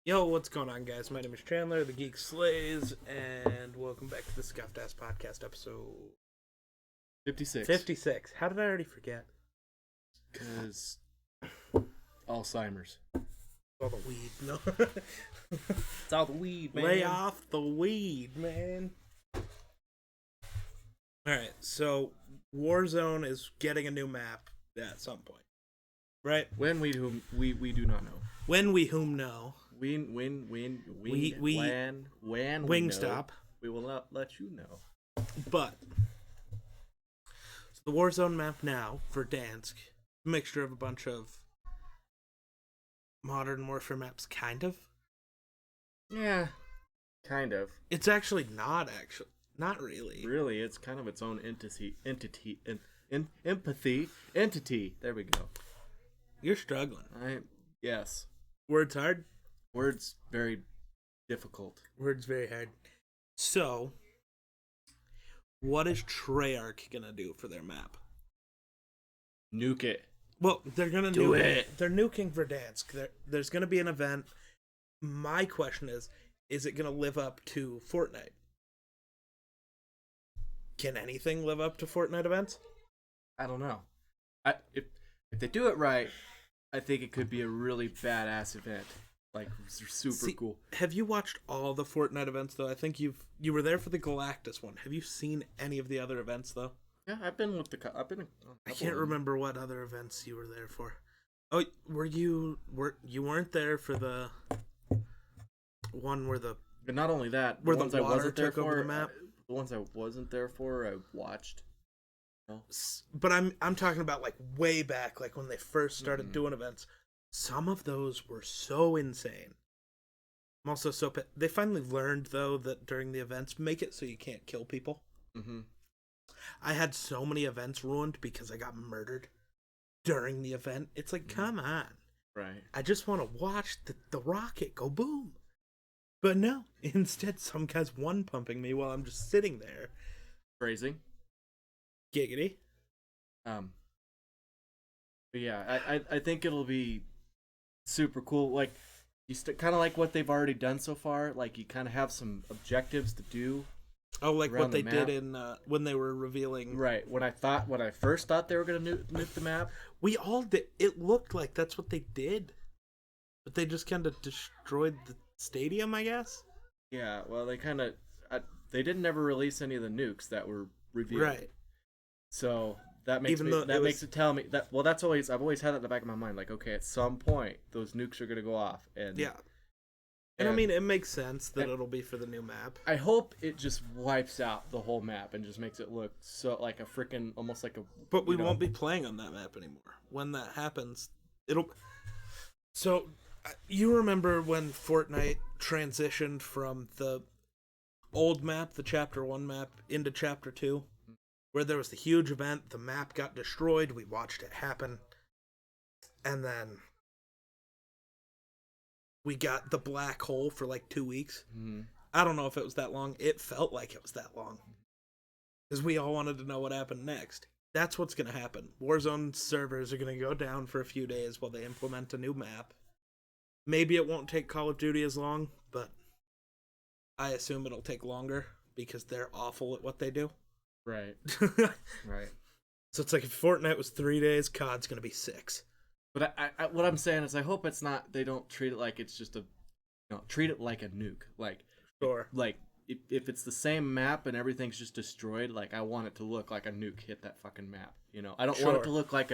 Yo, what's going on, guys? My name is Chandler, the Geek Slays, and welcome back to the Scuffed Ass Podcast, episode 56. 56. How did I already forget? Because Alzheimer's. All the weed, no. It's all the weed, man. Lay off the weed, man. Alright, so Warzone is getting a new map at some point, right? When we do not know. When we whom know. When Wingstop. We will not let you know. But so the Warzone map now for Dansk, a mixture of a bunch of Modern Warfare maps, kind of. Yeah, kind of. It's actually not really. Really, it's kind of its own entity. There we go. You're struggling. Yes. Words hard. Words very difficult. Words very hard. So, what is Treyarch gonna do for their map? Nuke it. Well, they're gonna Do nuke it. They're nuking Verdansk. There's gonna be an event. My question is it gonna live up to Fortnite? Can anything live up to Fortnite events? I don't know. If they do it right, I think it could be a really badass event. Like super cool. Have you watched all the Fortnite events though? I think you were there for the Galactus one. Have you seen any of the other events though? Yeah, I've been with I can't remember what other events you were there for. Oh, you weren't there for the one where the But not only that, where the ones the I water wasn't there took over for, the map. the ones I wasn't there for, I watched. No. But I'm talking about like way back, like when they first started doing events. Some of those were so insane. I'm also they finally learned though that during the events, make it so you can't kill people. Mm-hmm. I had so many events ruined because I got murdered during the event. It's like, come on. Right. I just want to watch the rocket go boom. But no, instead some guy's one pumping me while I'm just sitting there. Phrasing. Giggity. But yeah, I think it'll be super cool. Like, you kind of like what they've already done so far. Like, you kind of have some objectives to do. Oh, like around what they the did map. in when they were revealing. Right. When I first thought they were gonna nuke the map. We all did. It looked like that's what they did, but they just kind of destroyed the stadium, I guess. Yeah. Well, they kind of they didn't ever release any of the nukes that were revealed. Right. So that makes makes it tell me that. Well, I've always had that in the back of my mind. Like, okay, at some point those nukes are gonna go off, and Yeah. And I mean, it makes sense that it'll be for the new map. I hope it just wipes out the whole map and just makes it look so like a freaking almost like a. But we won't be playing on that map anymore. When that happens, it'll. So, you remember when Fortnite transitioned from the old map, the Chapter 1 map, into Chapter 2? Where there was the huge event, the map got destroyed, we watched it happen, and then we got the black hole for like 2 weeks. Mm-hmm. I don't know if it was that long. It felt like it was that long. Because we all wanted to know what happened next. That's what's going to happen. Warzone servers are going to go down for a few days while they implement a new map. Maybe it won't take Call of Duty as long, but I assume it'll take longer because they're awful at what they do. Right. Right. So it's like if Fortnite was 3 days, COD's going to be 6. But I what I'm saying is I hope it's not. They don't treat it like it's just treat it like a nuke. Like Sure. Like if it's the same map and everything's just destroyed, like I want it to look like a nuke hit that fucking map. I don't want it to look like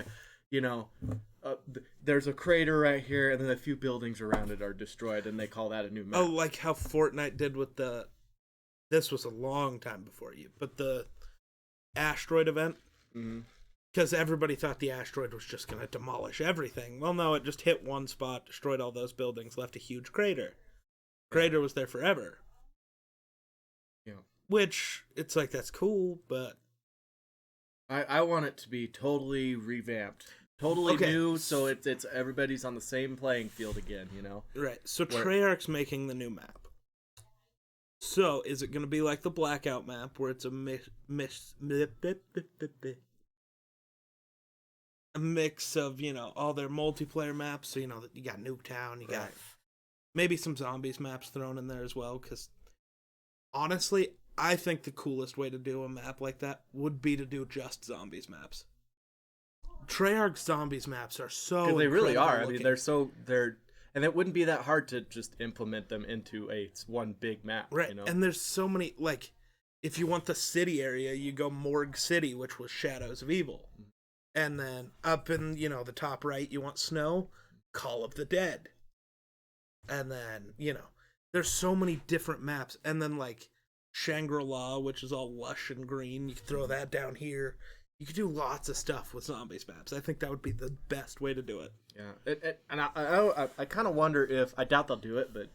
there's a crater right here and then a few buildings around it are destroyed and they call that a new map. Oh, like how Fortnite did with this was a long time before you, but the asteroid event. Mm-hmm. Because everybody thought the asteroid was just going to demolish everything. Well, no, it just hit one spot, destroyed all those buildings, left a huge crater. Crater was there forever. Yeah. Which, it's like, that's cool, but... I want it to be totally revamped. Totally new, so it's everybody's on the same playing field again, Right, so Treyarch's making the new map. So, is it going to be like the Blackout map, where it's a mix of, all their multiplayer maps, so, you got Nuketown, you got Maybe some zombies maps thrown in there as well, because honestly, I think the coolest way to do a map like that would be to do just zombies maps. Treyarch zombies maps are so Because they really are. looking. I mean, they're and it wouldn't be that hard to just implement them into one big map, right. you know? And there's so many, like, if you want the city area, you go Morgue City, which was Shadows of Evil. And then up in, the top right, you want snow, Call of the Dead. And then, there's so many different maps. And then, like, Shangri-La, which is all lush and green, you can throw that down here. You could do lots of stuff with zombies maps. I think that would be the best way to do it. Yeah, and I kind of wonder if, I doubt they'll do it, but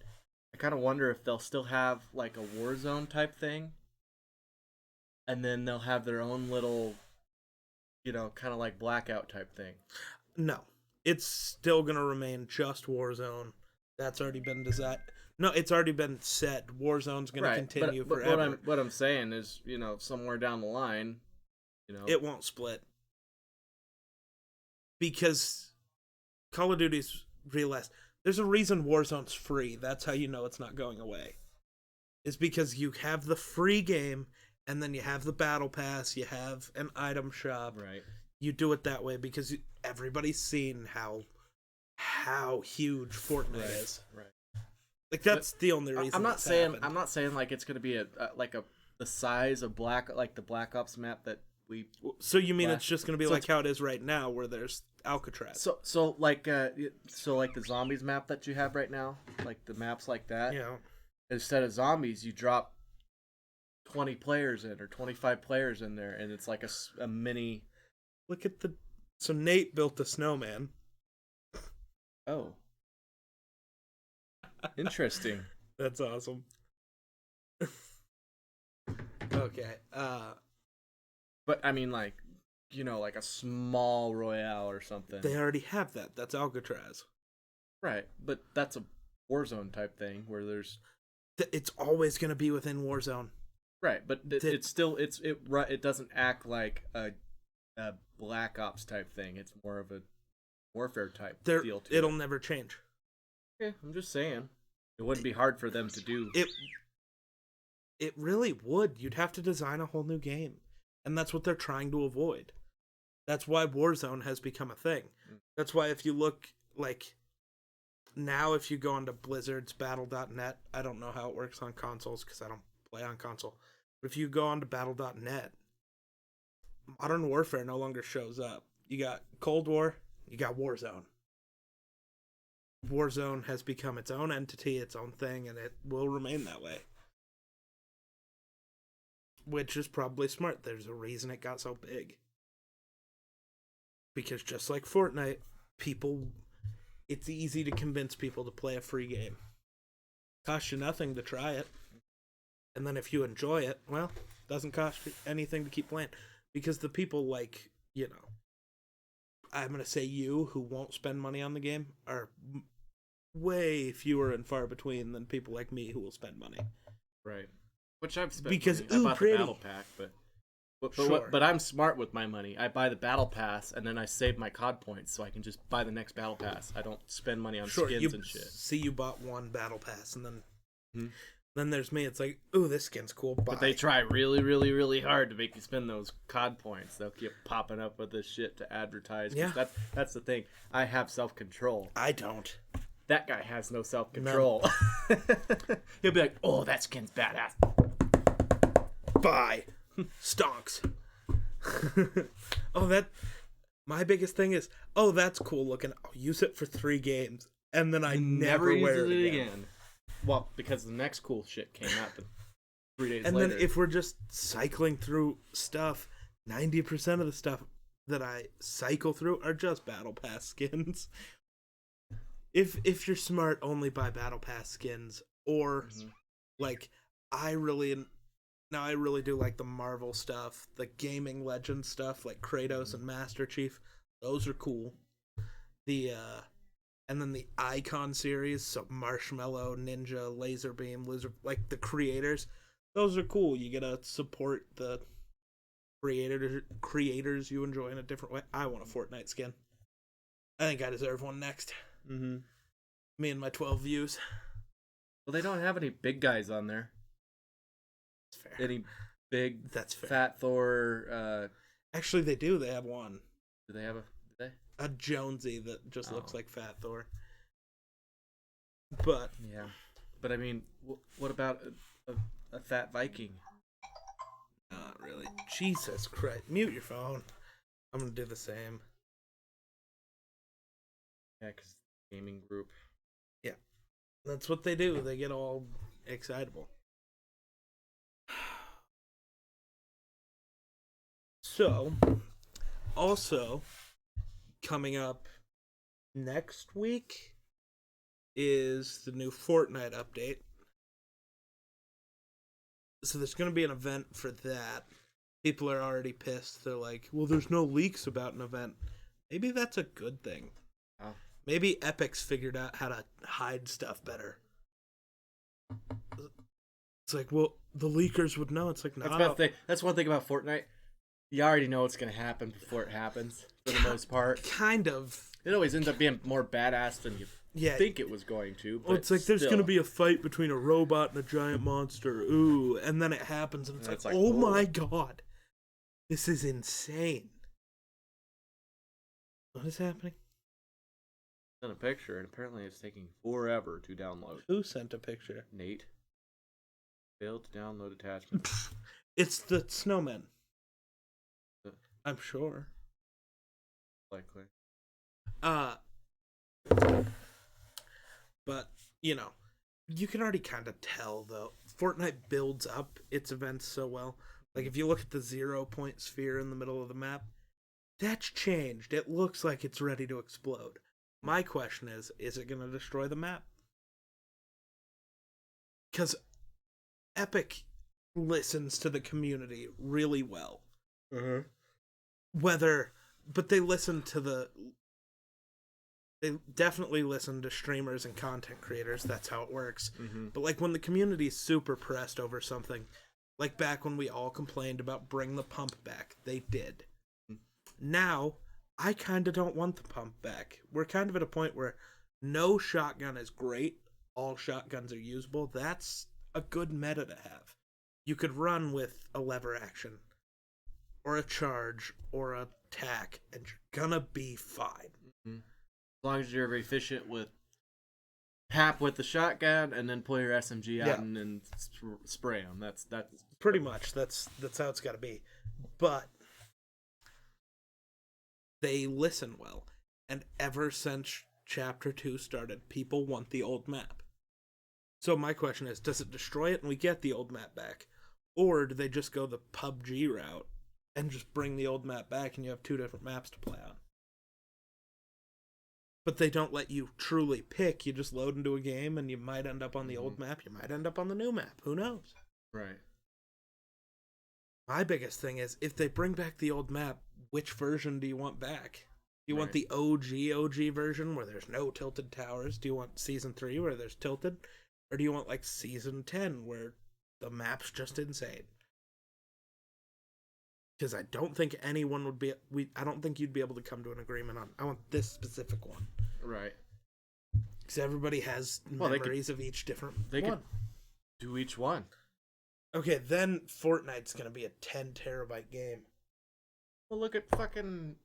I kind of wonder if they'll still have like a Warzone type thing, and then they'll have their own little, kind of like Blackout type thing. No, it's still gonna remain just Warzone. That's already been designed. No, it's already been said. Warzone's gonna continue forever. But what I'm saying is, somewhere down the line, it won't split, because Call of Duty's realized there's a reason Warzone's free. That's how you know it's not going away. Is because you have the free game, and then you have the battle pass, you have an item shop. Right. You do it that way because everybody's seen how huge Fortnite is. Right. Like, that's the only reason. I'm not saying like it's gonna be the size of the Black Ops map that we. So you mean it's just gonna be like how it is right now, where there's Alcatraz? So like the zombies map that you have right now, like the maps like that. Yeah. Instead of zombies, you drop 20 players in or 25 players in there, and it's like a mini. Look at the. So Nate built a snowman. Oh. Interesting. That's awesome. Okay. But I mean, like, like a small Royale or something. They already have that. That's Alcatraz. Right, but that's a Warzone type thing where there's. It's always going to be within Warzone. Right, but it's still it doesn't act like a Black Ops type thing. It's more of a warfare type deal to it'll never change. Okay, I'm just saying. It wouldn't be hard for them to do. It really would. You'd have to design a whole new game. And that's what they're trying to avoid. That's why Warzone has become a thing. That's why if you look, like, now if you go onto Blizzard's Battle.net, I don't know how it works on consoles because I don't play on console. But if you go onto Battle.net, Modern Warfare no longer shows up. You got Cold War, you got Warzone. Warzone has become its own entity, its own thing, and it will remain that way. Which is probably smart. There's a reason it got so big. Because just like Fortnite, it's easy to convince people to play a free game. Costs you nothing to try it. And then if you enjoy it, well, it doesn't cost you anything to keep playing. Because the people like, I'm going to say you, who won't spend money on the game, are way fewer and far between than people like me who will spend money. Right. Which I've spent because money. I bought pretty. The battle pack, but Sure. But I'm smart with my money. I buy the battle pass and then I save my COD points so I can just buy the next battle pass. I don't spend money on skins and shit. See, you bought one battle pass and then there's me. It's like, ooh, this skin's cool. Buy. But they try really, really, really hard to make you spend those COD points. They'll keep popping up with this shit to advertise. Yeah. That's the thing. I have self-control. I don't. That guy has no self-control. No. He'll be like, oh, that skin's badass. Buy. Stonks. My biggest thing is, that's cool looking. I'll use it for 3 games. And then I never wear it again. Well, because the next cool shit came out 3 days and later. And then if we're just cycling through stuff, 90% of the stuff that I cycle through are just Battle Pass skins. If you're smart, only buy Battle Pass skins. Or, like, I really do like the Marvel stuff, the Gaming Legends stuff, like Kratos and Master Chief. Those are cool. And then the Icon series, so Marshmallow, Ninja, Laserbeam, like the creators. Those are cool. You gotta support the creators you enjoy in a different way. I want a Fortnite skin. I think I deserve one next. Mm-hmm. Me and my 12 views. Well, they don't have any big guys on there. That's fair. Any big, That's fair. fat Thor. Actually, they do. They have one. Do they have a? Do they? A Jonesy that just looks Oh. like Fat Thor. But Yeah, but I mean, what about a fat Viking? not really. Jesus Christ. Mute your phone. I'm going to do the same. Yeah, because gaming group. Yeah. That's what they do. They get all excitable. So, also, coming up next week is the new Fortnite update. So there's going to be an event for that. People are already pissed. They're like, well, there's no leaks about an event. Maybe that's a good thing. Oh. Maybe Epic's figured out how to hide stuff better. It's like, well, the leakers would know. It's like, no. That's one thing about Fortnite. You already know what's gonna happen before it happens, for the most part. Kind of. It always ends up being more badass than you think it was going to. But well, it's like there's gonna be a fight between a robot and a giant monster. Ooh, and then it happens, and it's like, oh my god, this is insane. What is happening? Sent a picture, and apparently it's taking forever to download. Who sent a picture? Nate. Failed to download attachment. It's the snowmen. I'm sure. Likely. But, you know, you can already kind of tell, though. Fortnite builds up its events so well. Like, if you look at the 0-point sphere in the middle of the map, that's changed. It looks like it's ready to explode. My question is it going to destroy the map? Because Epic listens to the community really well. Uh-huh. But they definitely listen to streamers and content creators. That's how it works. Mm-hmm. But like when the community's super pressed over something, like back when we all complained about bring the pump back, they did. Now, I kind of don't want the pump back. We're kind of at a point where no shotgun is great. All shotguns are usable. That's a good meta to have. You could run with a lever action, or a charge, or a tack, and you're gonna be fine. Mm-hmm. As long as you're efficient with tap with the shotgun and then pull your SMG out and then spray them. That's pretty much that's how it's got to be. But they listen well, and ever since Chapter 2 started, people want the old map. So my question is, does it destroy it and we get the old map back, or do they just go the PUBG route and just bring the old map back and you have two different maps to play on? But they don't let you truly pick. You just load into a game and you might end up on the old map. You might end up on the new map. Who knows? right. My biggest thing is, if they bring back the old map, which version do you want back? Do you want the OG version where there's no tilted towers? Do you want Season 3 where there's tilted? Or do you want like Season 10 where the map's just insane? Because I don't think anyone would be... I don't think you'd be able to come to an agreement on, I want this specific one. Right. Because everybody has memories of each different They one. could do each one. Okay, then Fortnite's going to be a 10 terabyte game. Well, look at fucking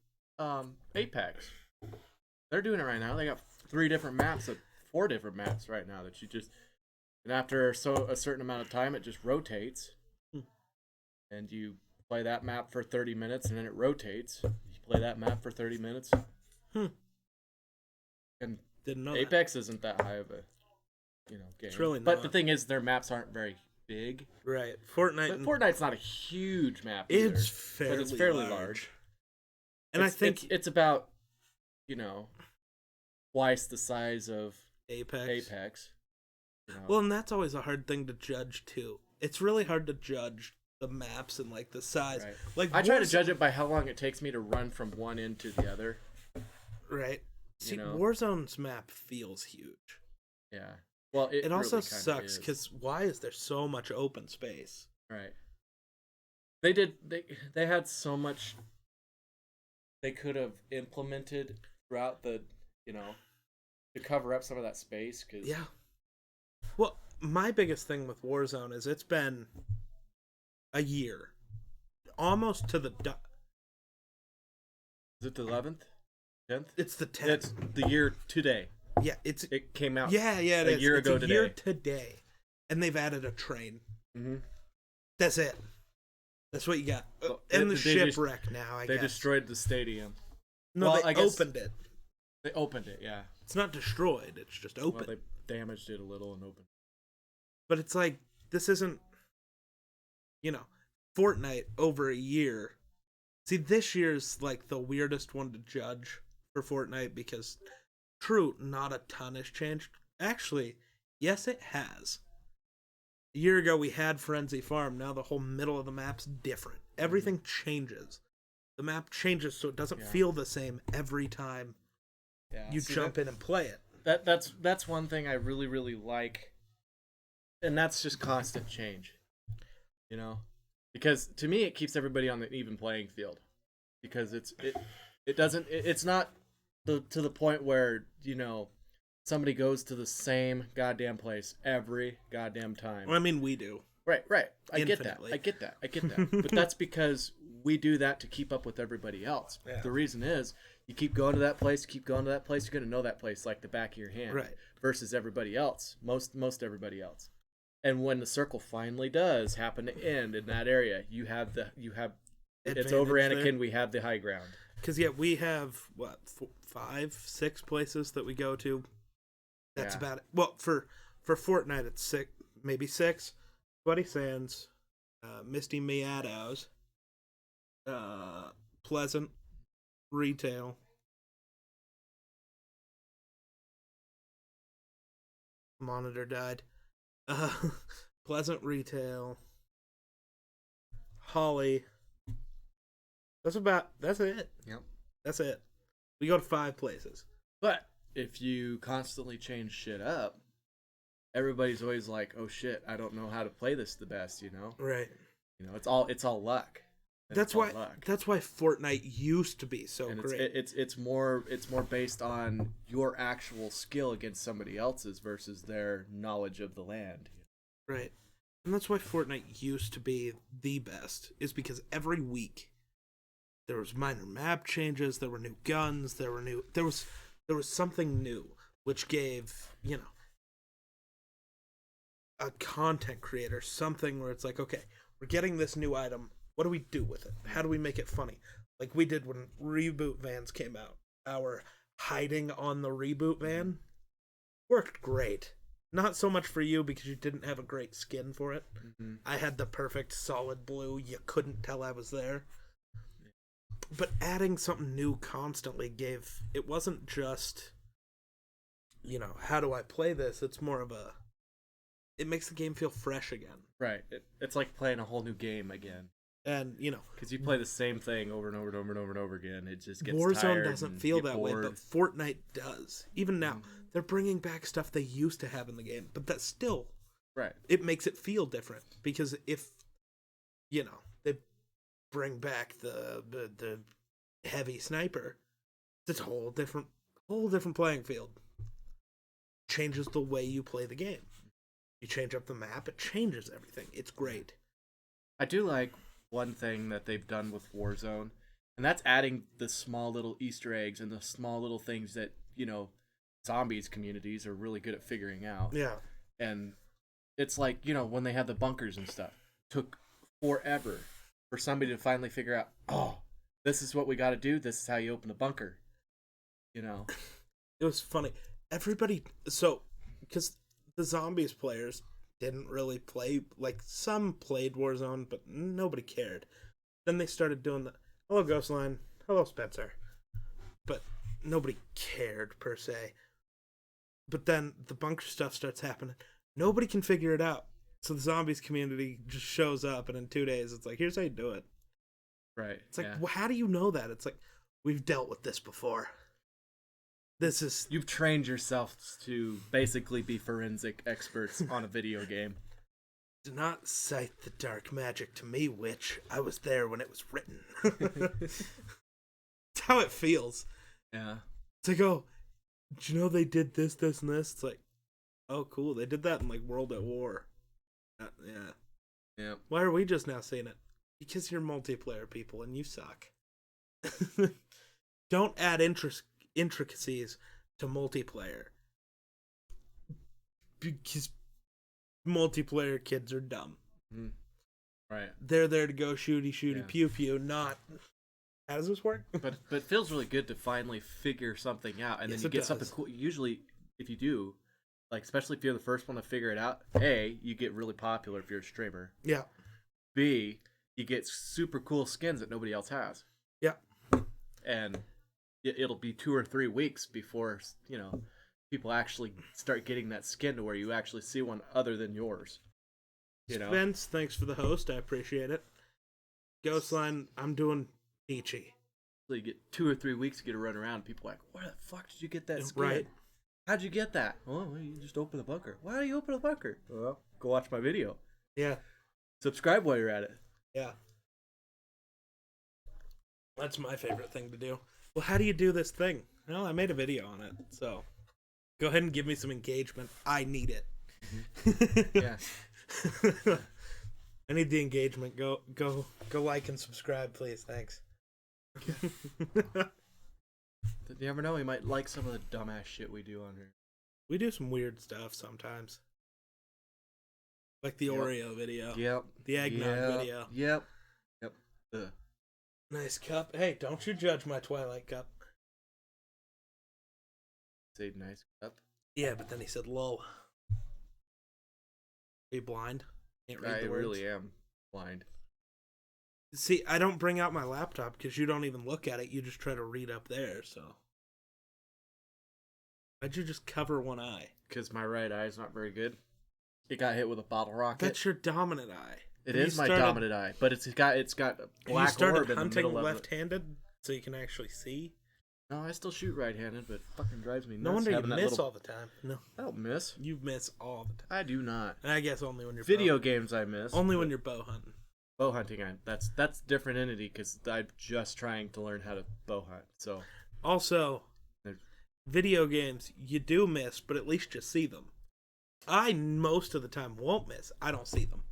Apex. They're doing it right now. They got 4 different maps right now that you just... And after a certain amount of time, it just rotates. And you play that map for 30 minutes, and then it rotates. You play that map for 30 minutes. And Didn't know Apex isn't that high of a game. It's really But not. the thing is, their maps aren't very big. Right. Fortnite's not a huge map either. It's fairly large. And I think it's about, twice the size of Apex. Well, and that's always a hard thing to judge too. It's really hard to judge the maps and like the size. Right. Like I try to judge it by how long it takes me to run from one end to the other. Right. See, Warzone's map feels huge. Yeah. Well, it also really sucks because why is there so much open space? Right. They had so much they could have implemented throughout the, to cover up some of that space. Yeah. Well, my biggest thing with Warzone is it's been a year, almost to the. Is it the 11th? 10th? It's the 10th. It's the year today. Yeah, It came out. Yeah, it a is. year It's ago a today. year today, and they've added a train. Mm-hmm. That's it. That's what you got. Well, And the they shipwreck now. They destroyed the stadium. No, well, they I guess opened it. They opened it, yeah. It's not destroyed. It's just open. Well, they damaged it a little and opened. But it's like this isn't, Fortnite over a year. See, this year's like the weirdest one to judge for Fortnite because, true, not a ton has changed. Actually, yes, it has. A year ago, we had Frenzy Farm. Now the whole middle of the map's different. Everything changes. The map changes so it doesn't feel the same every time you jump in and play it. That's one thing I really, really like. And that's just constant change. Because to me it keeps everybody on the even playing field. Because it's not to the point where, somebody goes to the same goddamn place every goddamn time. Well, I mean, we do. Right. I Infinitely. get that. But that's because we do that to keep up with everybody else. Yeah. The reason is you keep going to that place, you're going to know that place like the back of your hand. Right. Versus everybody else, most everybody else. And when the circle finally does happen to end in that area, you have it's over Anakin, there. We have the high ground. Because we have what 5, 6 places that we go to. That's about it. Well, for Fortnite, it's 6, maybe 6. Sweaty Sands, Misty Meadows, Pleasant, Retail. Monitor died. Pleasant, Retail, Holly. That's it. Yep. That's it. We go to 5 places. But if you constantly change shit up, everybody's always like, "Oh shit, I don't know how to play this the best," Right. It's all luck. That's why Fortnite used to be so and great. It's more based on your actual skill against somebody else's versus their knowledge of the land. Right. And that's why Fortnite used to be the best, is because every week there was minor map changes, there were new guns, there was something new, which gave, a content creator something where it's like, okay, we're getting this new item, what do we do with it? How do we make it funny? Like we did when Reboot Vans came out. Our hiding on the Reboot Van worked great. Not so much for you because you didn't have a great skin for it. Mm-hmm. I had the perfect solid blue. You couldn't tell I was there. But adding something new constantly it wasn't just, how do I play this? It's more of it makes the game feel fresh again. Right. It's like playing a whole new game again. And, because you play the same thing over and over and over and over and over again. It just gets Warzone tired doesn't feel that way, but Fortnite does. Even now, they're bringing back stuff they used to have in the game, but that's still... Right. It makes it feel different, because if, they bring back the heavy sniper, it's a whole different playing field. Changes the way you play the game. You change up the map, it changes everything. It's great. I do like one thing that they've done with Warzone, and that's adding the small little Easter eggs and the small little things that, zombies communities are really good at figuring out. Yeah. And it's like, when they had the bunkers and stuff, it took forever for somebody to finally figure out, oh, this is what we got to do. This is how you open a bunker. It was funny. Everybody, because the zombies players didn't really play, like some played Warzone, but nobody cared. Then they started doing the, hello Ghostline, hello Spencer. But nobody cared per se. But then the bunker stuff starts happening. Nobody can figure it out. So the zombies community just shows up, and in 2 days it's like, here's how you do it. Right. It's like, well, how do you know that? It's like, we've dealt with this before. You've trained yourself to basically be forensic experts on a video game. Do not cite the dark magic to me, witch. I was there when it was written. It's how it feels. Yeah. It's like, oh, did you know they did this, this, and this? It's like, Oh, cool. They did that in like World at War. Yeah. Yeah. Why are we just now seeing it? Because you're multiplayer people and you suck. Don't add intricacies to multiplayer. Because multiplayer kids are dumb. Mm. Right. They're there to go shooty Yeah. pew pew, not. How does this work? But it feels really good to finally figure something out, and Yes, then you it get does. something cool. Usually, if you do, like especially if you're the first one to figure it out, A, you get really popular if you're a streamer. Yeah. B, you get super cool skins that nobody else has. Yeah. And it'll be 2 or 3 weeks before people actually start getting that skin to where you actually see one other than yours. Spence, thanks for the host. I appreciate it. Ghostline, I'm doing peachy. So you get 2 or 3 weeks to get a run around. People are like, where the fuck did you get that skin? Right. How'd you get that? Oh, well, you just open the bunker. Why do you open the bunker? Well, go watch my video. Yeah. Subscribe while you're at it. Yeah. That's my favorite thing to do. Well, how do you do this thing? Well, I made a video on it, so go ahead and give me some engagement. I need it. Yeah. I need the engagement. Go like and subscribe, please. Thanks. You never know. We might like some of the dumbass shit we do on here. We do some weird stuff sometimes. Like the Oreo video. Yep. The eggnog video. Yep. Ugh. Nice cup. Hey, don't you judge my Twilight cup. Say nice cup. Yeah, but then he said low. Are you blind? Can't read I the words? really am blind. See, I don't bring out my laptop because you don't even look at it. You just try to read up there, so. Why'd you just cover one eye? Because my right eye is not very good. It got hit with a bottle rocket. That's your dominant eye. It is my dominant eye, but it's got a black you started orb in the hunting middle of it. left-handed so you can actually see? No, I still shoot right-handed, but it fucking drives me nuts. No wonder you having that miss little... all the time. No, I don't miss. you miss all the time. I do not. And I guess only when you're Video games I miss. Only when you're bow hunting. Bow hunting, that's a different entity because I'm just trying to learn how to bow hunt. So Also, video games you do miss, but at least you see them. I most of the time won't miss. I don't see them,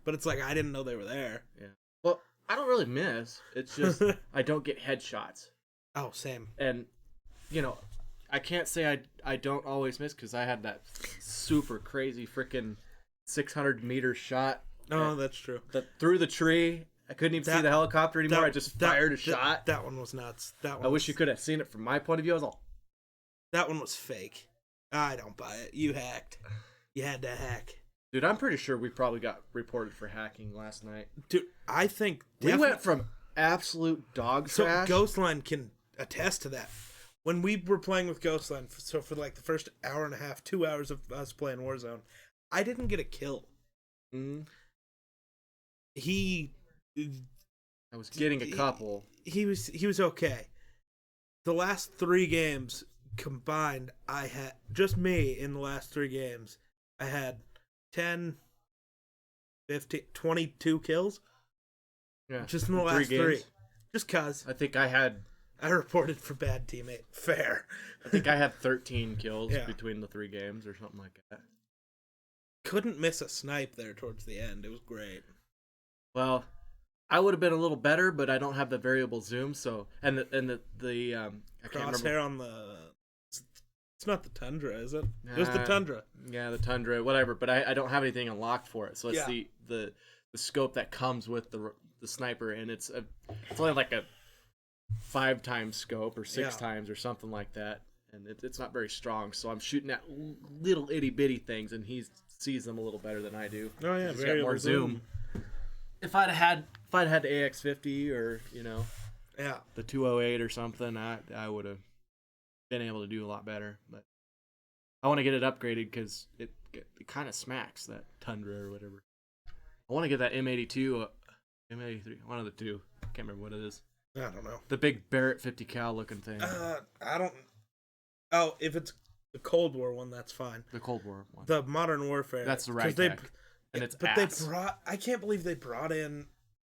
but it's like I didn't know they were there. Yeah. Well, I don't really miss. It's just I don't get headshots. Oh, same. And I can't say I don't always miss because I had that super crazy freaking 600-meter shot. Oh, that's true. Through the tree. I couldn't even see the helicopter anymore. I just fired a shot. That one was nuts. I wish you could have seen it from my point of view. I was all... That one was fake. I don't buy it. You hacked. You had to hack. Dude, I'm pretty sure we probably got reported for hacking last night. Dude, I think... We went from absolute dog trash... So Ghostline can attest to that. When we were playing with Ghostline, so for like the first hour and a half, 2 hours of us playing Warzone, I didn't get a kill. Mm-hmm. I was getting a couple. He was okay. The last 3 games combined, I had just me in the last 3 games. I had 10, 15, 22 kills. Yeah, just in the last 3. Just cause. I think I reported for bad teammate. Fair. I think I had 13 kills between the 3 games or something like that. Couldn't miss a snipe there towards the end. It was great. Well, I would have been a little better, but I don't have the variable zoom. So and the I can't remember. Crosshair on the. It's not the Tundra, is it? It was the Tundra. Yeah, the Tundra, whatever. But I don't have anything unlocked for it. So it's the scope that comes with the sniper, and it's only like a 5 times scope or 6 times or something like that, and it's not very strong. So I'm shooting at little itty bitty things, and he sees them a little better than I do. Oh yeah, he's got more zoom. If I'd had the AX50 or the 208 or something, I would have been able to do a lot better. But I want to get it upgraded because it kind of smacks that Tundra or whatever. I want to get that M82, M83, one of the two. I can't remember what it is. I don't know. The big Barrett 50 cal looking thing. I don't. Oh, if it's the Cold War one, that's fine. The Cold War one. The Modern Warfare. That's the right tech. And it's but ass. they brought. I can't believe they brought in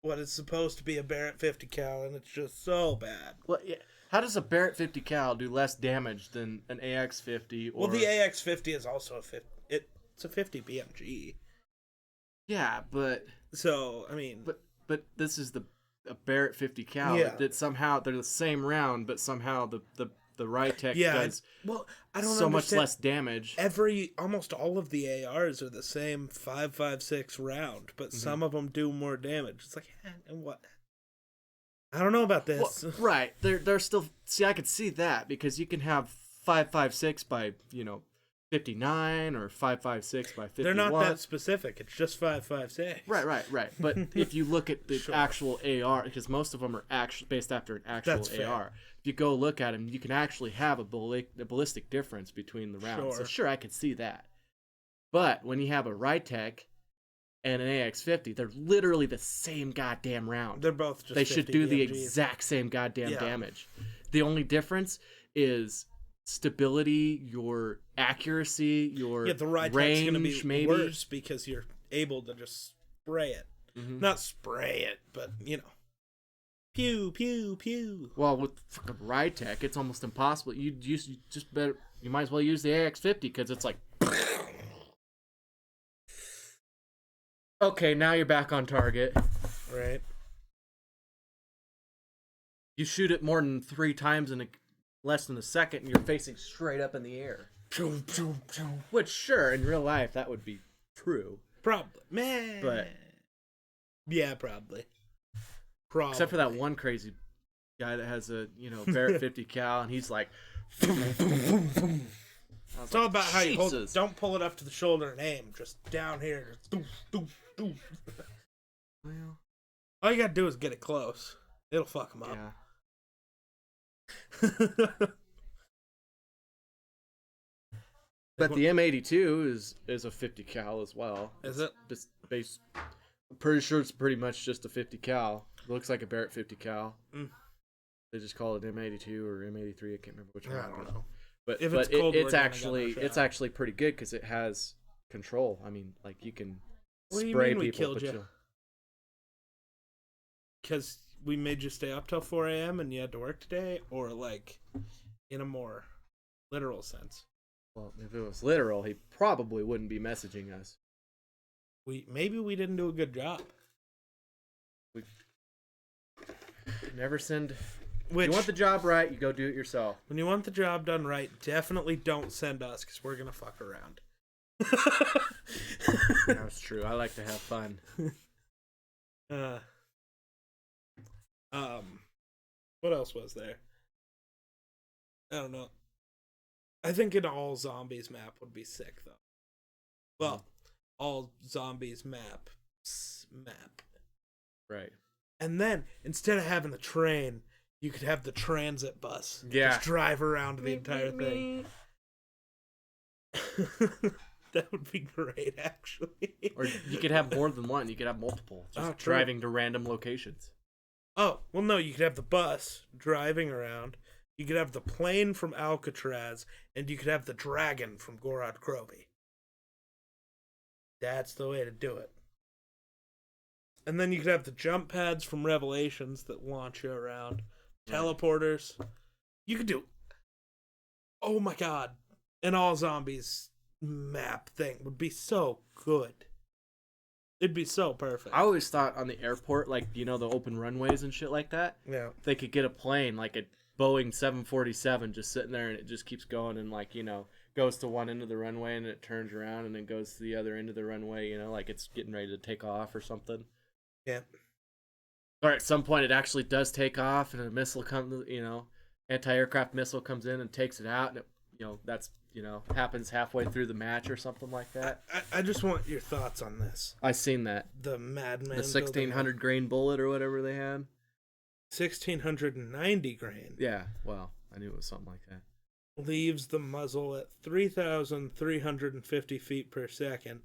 what is supposed to be a Barrett 50 cal, and it's just so bad. Well, yeah. How does a Barrett 50 cal do less damage than an AX-50? Or... Well, the AX-50 is also a 50. It's a 50 BMG. Yeah, but So I mean, but this is a Barrett 50 cal. Yeah. That somehow they're the same round, but somehow the Rytech does I don't so much understand. less damage. Almost all of the ARs are the same 5.56 round, but some of them do more damage. It's like, and what? I don't know about this. Well, right. They're still... See, I could see that, because you can have 5.56 by, 59 or 5.56 by 51. They're not that specific. It's just 5.56. Right. But if you look at the Sure. actual AR, because most of them are actually based after an actual That's fair. AR. If you go look at them, you can actually have a ballistic difference between the rounds. So sure, I can see that. But when you have a Rytech and an AX-50, they're literally the same goddamn round. They're both just They should 50 do the BMGs. exact same goddamn Yeah. damage. The only difference is stability, your accuracy, your the Rytech's range, going to be maybe. worse because you're able to just spray it. Mhm. Not spray it, but, pew, pew, pew. Well, with fucking Rytech, it's almost impossible. You just better. You might as well use the AX-50 because it's like. Okay, now you're back on target. Right. You shoot it more than 3 times in less than a second, and you're facing straight up in the air. Pew, pew, pew. Which, sure, in real life, that would be true. Probably. Man. But- Yeah, probably. Probably. Except for that one crazy guy that has a, Barrett 50 cal, and he's like... It's all about how you hold it. Jesus. Don't pull it up to the shoulder and aim. Just down here. Just doof, doof, doof. Well, All you gotta do is get it close. It'll fuck them yeah. up. But the M82 is a 50 cal as well. Is it? Just base. I'm pretty sure it's pretty much just a 50 cal. It looks like a Barrett 50 cal. Mm. They just call it M82 or M83. I can't remember which one. I don't know. But If but it's cold, it's we're gonna actually get no it's shot. actually pretty good because it has control. I mean, like you can What do you spray mean we people. killed but you? you'll- Because we made you stay up till 4 a.m. and you had to work today? Or, like, in a more literal sense? Well, if it was literal, he probably wouldn't be messaging us. Maybe we didn't do a good job. Never send. Which, If you want the job right, you go do it yourself. when you want the job done right, definitely don't send us because we're going to fuck around. That's true. I like to have fun. What else was there? I don't know. I think an all zombies map would be sick though. Well, all zombies map. Right. And then instead of having the train, you could have the transit bus. Yeah. Just drive around the entire thing. That would be great, actually. Or you could have more than one. You could have multiple. Just true. driving to random locations. Oh, well, no, you could have the bus driving around. You could have the plane from Alcatraz, and you could have the dragon from Gorod Krovi. That's the way to do it. And then you could have the jump pads from Revelations that launch you around. Teleporters. You could do... Oh my god. An all zombies map thing would be so good. It'd be so perfect. I always thought on the airport, like, the open runways and shit like that, Yeah. they could get a plane, like a Boeing 747, just sitting there and it just keeps going and, like, goes to one end of the runway and it turns around and then goes to the other end of the runway, like it's getting ready to take off or something. Yeah. Or at some point it actually does take off and a missile comes, anti-aircraft missile comes in and takes it out and it, that's, happens halfway through the match or something like that. I just want your thoughts on this. I seen that. The Madman. The 1600 grain bullet or whatever they had. 1690 grain. Yeah, well, I knew it was something like that. Leaves the muzzle at 3,350 feet per second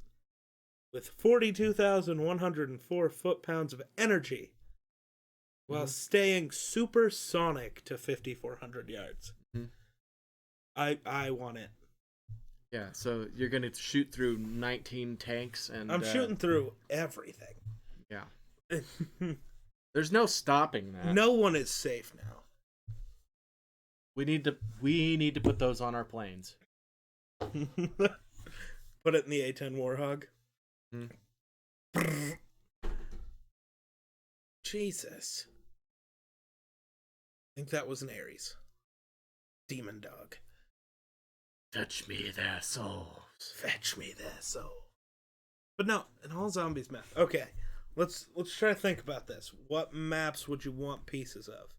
with 42,104 foot-pounds of energy while staying supersonic to 5,400 yards. Mhm. I want it. Yeah, so you're going to shoot through 19 tanks and... I'm shooting through everything. Yeah. There's no stopping that. No one is safe now. We need to put those on our planes. Put it in the A10 Warhog. Hmm. Jesus. I think that was an Ares. Demon dog. Touch me their souls. Fetch me their soul. But no, an all zombies map. Okay. Let's try to think about this. What maps would you want pieces of?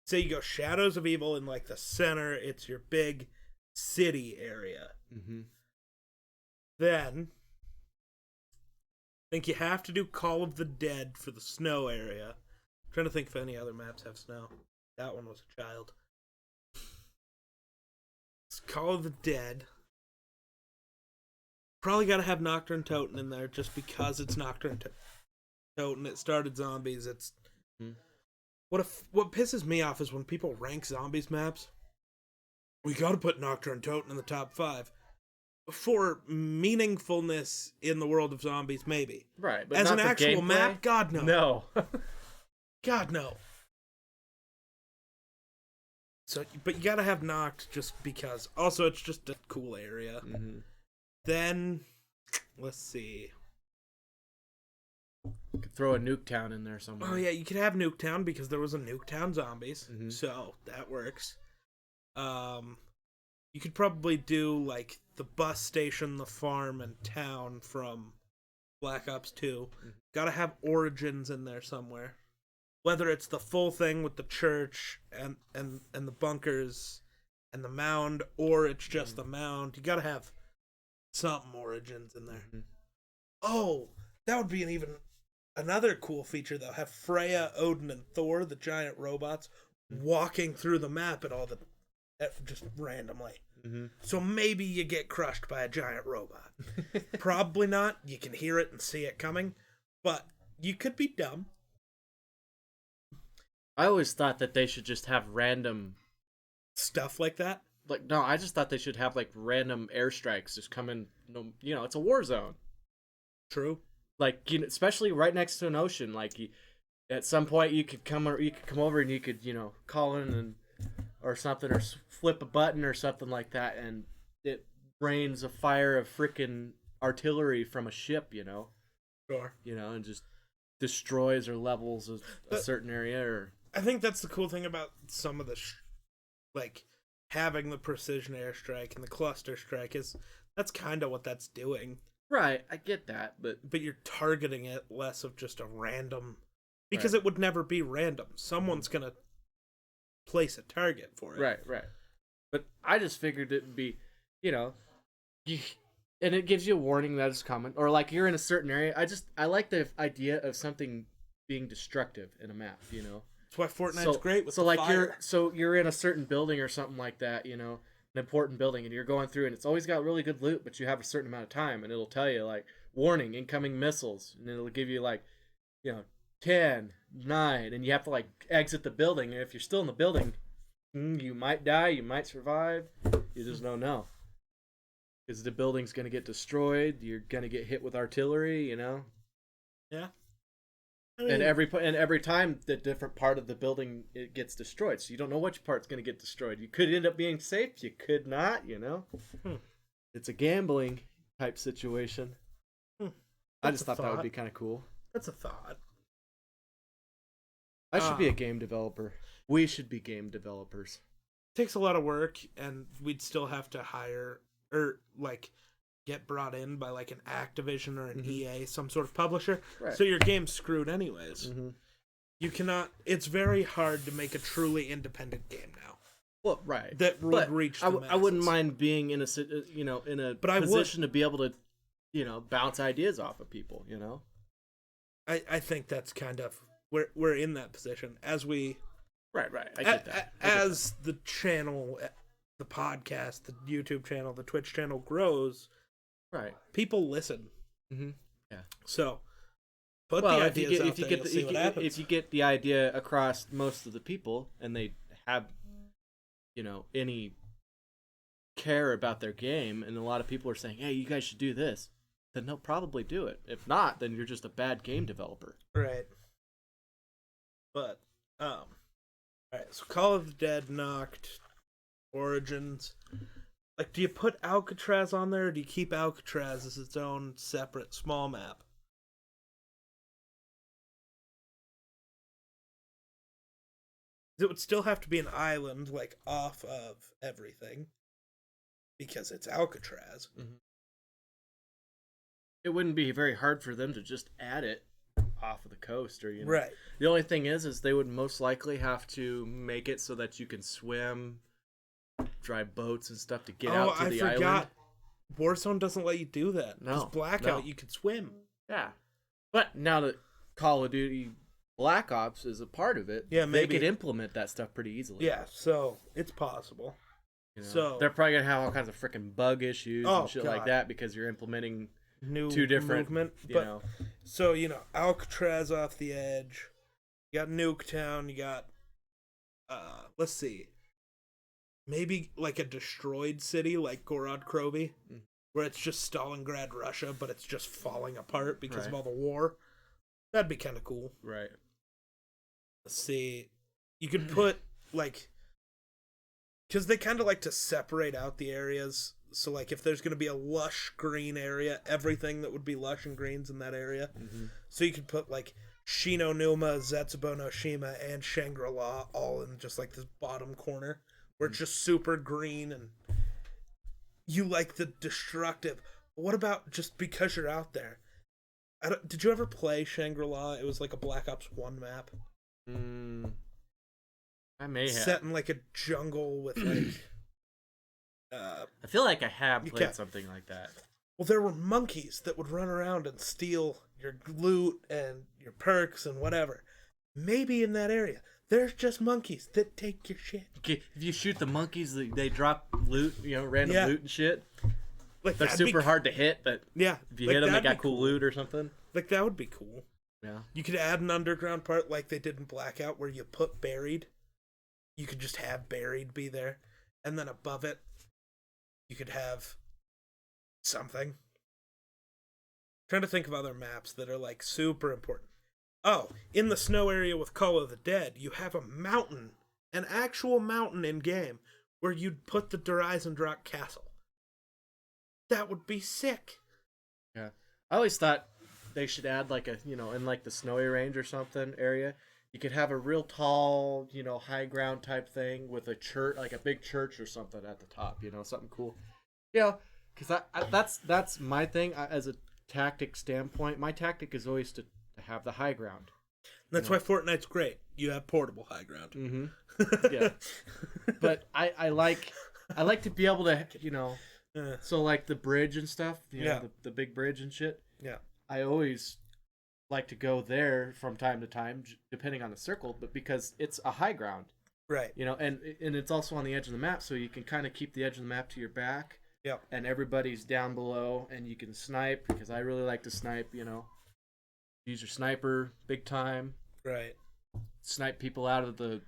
Say you go Shadows of Evil in like the center, it's your big city area. Mm-hmm. Then I think you have to do Call of the Dead for the snow area. I'm trying to think if any other maps have snow. That one was a child. It's Call of the Dead. Probably got to have Nocturne Toten in there just because it's Nocturne Toten. It started zombies. It's what pisses me off is when people rank zombies maps. We got to put Nocturne Toten in the top 5. For meaningfulness in the world of zombies, maybe. Right, but as not an for actual gameplay? map, God no. No. God no. So, but you gotta have Noct just because. Also, it's just a cool area. Mm-hmm. Then, let's see. Could throw a Nuketown in there somewhere. Oh yeah, you could have Nuketown because there was a Nuketown zombies, Mm-hmm. so that works. You could probably do like the bus station, the farm, and town from Black Ops 2. Mm-hmm. Gotta have Origins in there somewhere. Whether it's the full thing with the church and the bunkers and the mound, or it's just the mound, you gotta have something Origins in there. Mm-hmm. Oh, that would be another cool feature though. Have Freya, Odin, and Thor, the giant robots, walking through the map at just randomly. Mm-hmm. So maybe you get crushed by a giant robot. Probably not. You can hear it and see it coming, but you could be dumb. I always thought that they should just have random Stuff like that. like no, I just thought they should have like random airstrikes just come in. You know, it's a war zone. True. Like especially right next to an ocean. Like at some point you could come over and you could call in and or something or flip a button or something like that, and it rains a fire of freaking artillery from a ship. Sure. And just destroys or levels a certain area or. I think that's the cool thing about some of the like having the precision airstrike and the cluster strike is that's kind of what that's doing. Right, I get that, but you're targeting it less of just a random because Right. it would never be random. Someone's gonna place a target for it. right. But I just figured it'd be, and it gives you a warning that it's coming, or like you're in a certain area. I like the idea of something being destructive in a map. That's why Fortnite's great with so the like fire. you're in a certain building or something like that, an important building, and you're going through, and it's always got really good loot, but you have a certain amount of time, and it'll tell you like warning, incoming missiles, and it'll give you like, 10, 9, and you have to like exit the building, and if you're still in the building, you might die, you might survive, you just don't know, because the building's gonna get destroyed, you're gonna get hit with artillery, Yeah. And every time the different part of the building it gets destroyed, so you don't know which part's going to get destroyed. You could end up being safe, you could not. It's a gambling type situation. I just thought that would be kind of cool. That's a thought. I should be a game developer. We should be game developers. It takes a lot of work, and we'd still have to hire or like get brought in by like an Activision or an EA, some sort of publisher. Right. So your game's screwed anyways. Mm-hmm. You cannot. It's very hard to make a truly independent game now. Well, right. That would reach the I wouldn't masses. mind being in a position to be able to bounce ideas off of people. I think that's kind of we're in that position as we Right. I get that. as the channel, the podcast, the YouTube channel, the Twitch channel grows. Right. People listen. Mm-hmm. Yeah. So put the ideas out there. If you get the idea across most of the people and they have, any care about their game, and a lot of people are saying, "Hey, you guys should do this," then they'll probably do it. If not, then you're just a bad game developer. Right. But all right. So Call of the Dead, Knocked, Origins. Like, do you put Alcatraz on there, or do you keep Alcatraz as its own separate small map? It would still have to be an island, like, off of everything. Because it's Alcatraz. Mm-hmm. It wouldn't be very hard for them to just add it off of the coast, or Right. The only thing is they would most likely have to make it so that you can swim, drive boats and stuff to get out to the island. I forgot. Warzone doesn't let you do that. No. Because Blackout, you could swim. Yeah. But now that Call of Duty Black Ops is a part of it, they could implement that stuff pretty easily. Yeah, so it's possible. So they're probably gonna have all kinds of freaking bug issues and shit like that because you're implementing two different movement. So Alcatraz off the edge. You got Nuketown. You got let's see, maybe like a destroyed city like Gorod Krovi, where it's just Stalingrad, Russia, but it's just falling apart because of all the war. That'd be kind of cool. Right. Let's see. You could put like. Because they kind of like to separate out the areas. So, like, if there's going to be a lush green area, everything that would be lush and green's in that area. Mm-hmm. So you could put, like, Shinonuma, Zetsubo no Shima, and Shangri-La all in just, like, this bottom corner. Where it's just super green and you like the destructive. What about just because you're out there? Did you ever play Shangri-La? It was like a Black Ops 1 map. I may have. Set in like a jungle with like I feel like I have played something like that. Well, there were monkeys that would run around and steal your loot and your perks and whatever. Maybe in that area, there's just monkeys that take your shit. Okay, if you shoot the monkeys, they drop loot, random loot and shit. Like they're super hard to hit, but if you hit them, they got cool loot or something. Like that would be cool. Yeah. You could add an underground part like they did in Blackout, where you put buried. You could just have buried be there. And then above it, you could have something. I'm trying to think of other maps that are like super important. Oh, in the snow area with Call of the Dead, you have a mountain, an actual mountain in game, where you'd put the Dreisendracht Castle. That would be sick. Yeah. I always thought they should add like a, in like the snowy range or something area, you could have a real tall, high ground type thing with a church, like a big church or something at the top, something cool. Yeah, because that's my thing as a tactic standpoint. My tactic is always to have the high ground. That's why Fortnite's great. You have portable high ground. Mm-hmm. Yeah. But I like to be able to, so like the bridge and stuff, the big bridge and shit. Yeah. I always like to go there from time to time, depending on the circle, but because it's a high ground. Right. And it's also on the edge of the map, so you can kind of keep the edge of the map to your back. Yeah. And everybody's down below, and you can snipe, because I really like to snipe, Use your sniper big time. Right. Snipe people out of the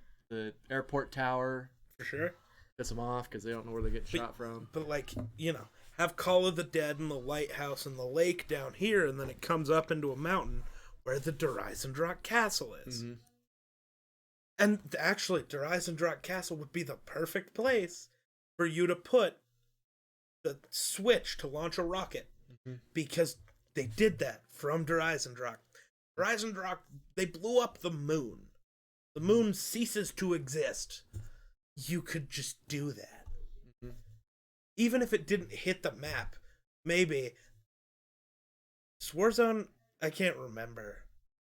airport tower. For sure. Piss them off because they don't know where they're getting shot from. But, have Call of the Dead and the lighthouse and the lake down here, and then it comes up into a mountain where the Dreisendracht Castle is. Mm-hmm. And actually, Dreisendracht Castle would be the perfect place for you to put the switch to launch a rocket. Mm-hmm. Because they did that from Dreisendracht. Dreisendracht, they blew up the moon. The moon ceases to exist. You could just do that. Mm-hmm. Even if it didn't hit the map, maybe. Warzone, I can't remember.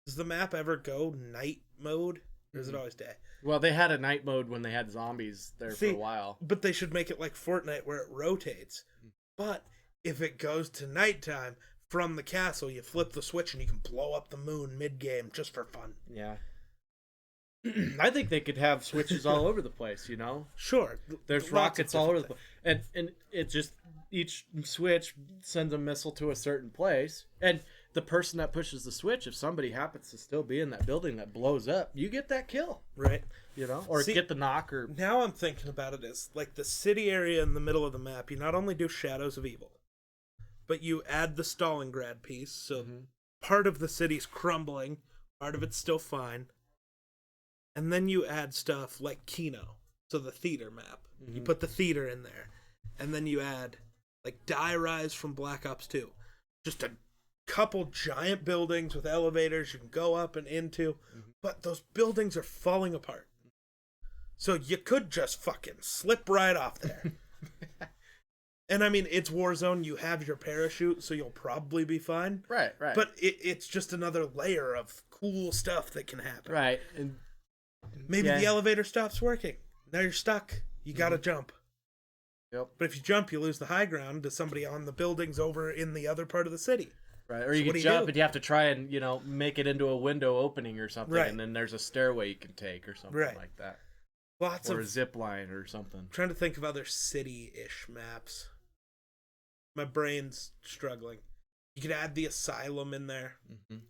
Does the map ever go night mode? Or is it always day? Well, they had a night mode when they had zombies there for a while. But they should make it like Fortnite where it rotates. But if it goes to nighttime, from the castle, you flip the switch and you can blow up the moon mid-game just for fun. Yeah. I think they could have switches all over the place, Sure. There's rockets all over the place. And it just, each switch sends a missile to a certain place. And the person that pushes the switch, if somebody happens to still be in that building that blows up, you get that kill. Right. Or get the knock. Or now I'm thinking about it as, like, the city area in the middle of the map, you not only do Shadows of Evil, but you add the Stalingrad piece, so part of the city's crumbling, part of it's still fine. And then you add stuff like Kino, So the theater map. You Mm-hmm. put the theater in there. And then you add, like, Die Rise from Black Ops 2. Just a couple giant buildings with elevators you can go up and into. Mm-hmm. But those buildings are falling apart. So you could just fucking slip right off there. And I mean, it's Warzone. You have your parachute, so you'll probably be fine. Right. But it's just another layer of cool stuff that can happen. Right. And maybe the elevator stops working. Now you're stuck. You gotta jump. Yep. But if you jump, you lose the high ground to somebody on the buildings over in the other part of the city. Right. Or you can jump and you have to try and, make it into a window opening or something. Right. And then there's a stairway you can take or something like that. Or a zip line or something. I'm trying to think of other city-ish maps. My brain's struggling. You could add the asylum in there. Mm-hmm.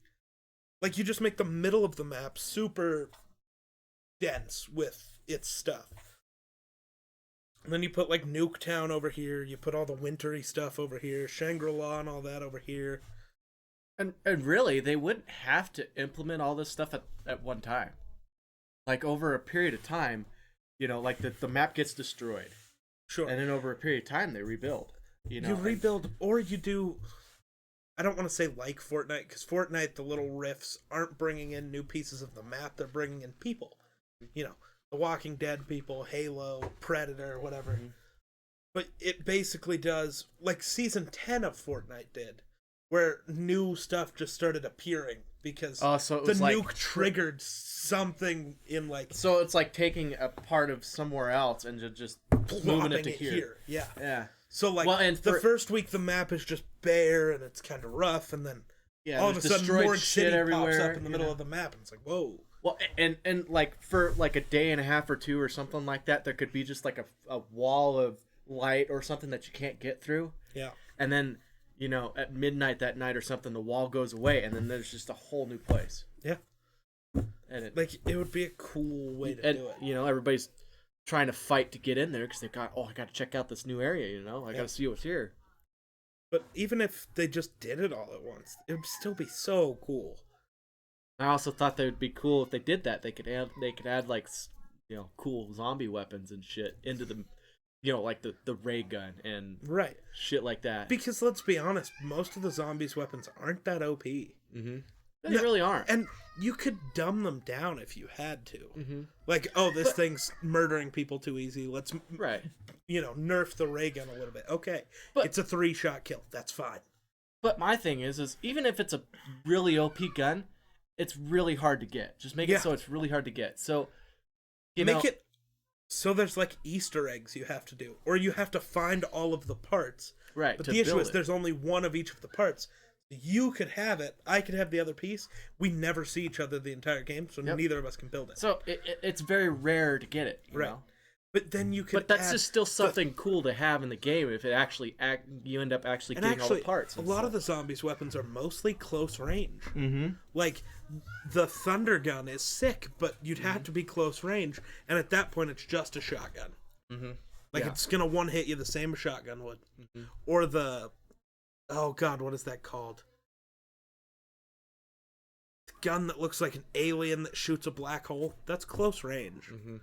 Like, you just make the middle of the map super dense with its stuff. And then you put, like, Nuketown over here. You put all the wintry stuff over here. Shangri-La and all that over here. And really, they wouldn't have to implement all this stuff at one time. Like, over a period of time, like the map gets destroyed. Sure. And then over a period of time, they rebuild. You rebuild, or you do... I don't want to say like Fortnite, because Fortnite, the little riffs aren't bringing in new pieces of the map. They're bringing in people. The Walking Dead people, Halo, Predator, whatever. Mm-hmm. But it basically does, like Season 10 of Fortnite did, where new stuff just started appearing because so the nuke triggered something in, like... So it's like taking a part of somewhere else and just moving it to here. Yeah. So, like, the first week the map is just bare and it's kind of rough, and then all of a sudden Morgue City pops up in the middle of the map, and it's like, whoa. Well, and like, for, like, a day and a half or two or something like that, there could be just, like, a wall of light or something that you can't get through. Yeah. And then, at midnight that night or something, the wall goes away, and then there's just a whole new place. Yeah. And it would be a cool way to do it. Everybody's trying to fight to get in there because I got to check out this new area, I got to see what's here. But even if they just did it all at once, it would still be so cool. I also thought that would be cool if they did that. They could add like, cool zombie weapons and shit into the, like the ray gun and shit like that. Because let's be honest, most of the zombies' weapons aren't that OP. Mm-hmm. They really aren't. And you could dumb them down if you had to. Mm-hmm. Like, this thing's murdering people too easy. Let's, nerf the ray gun a little bit. Okay, but it's a 3-shot kill. That's fine. But my thing is even if it's a really OP gun, it's really hard to get. Just make it so it's really hard to get. So, make it so there's, like, Easter eggs you have to do. Or you have to find all of the parts. Right, but the issue is there's only one of each of the parts. You could have it. I could have the other piece. We never see each other the entire game, so neither of us can build it. So it's very rare to get it, you know? But then you could. But that's just still something cool to have in the game if it actually you end up actually getting all the parts. A lot of the zombies' weapons are mostly close range. Mm-hmm. Like the thunder gun is sick, but you'd have to be close range, and at that point, it's just a shotgun. Mm-hmm. Like it's gonna one hit you the same a shotgun would, or the. Oh, God, what is that called? The gun that looks like an alien that shoots a black hole. That's close range. Mm-hmm.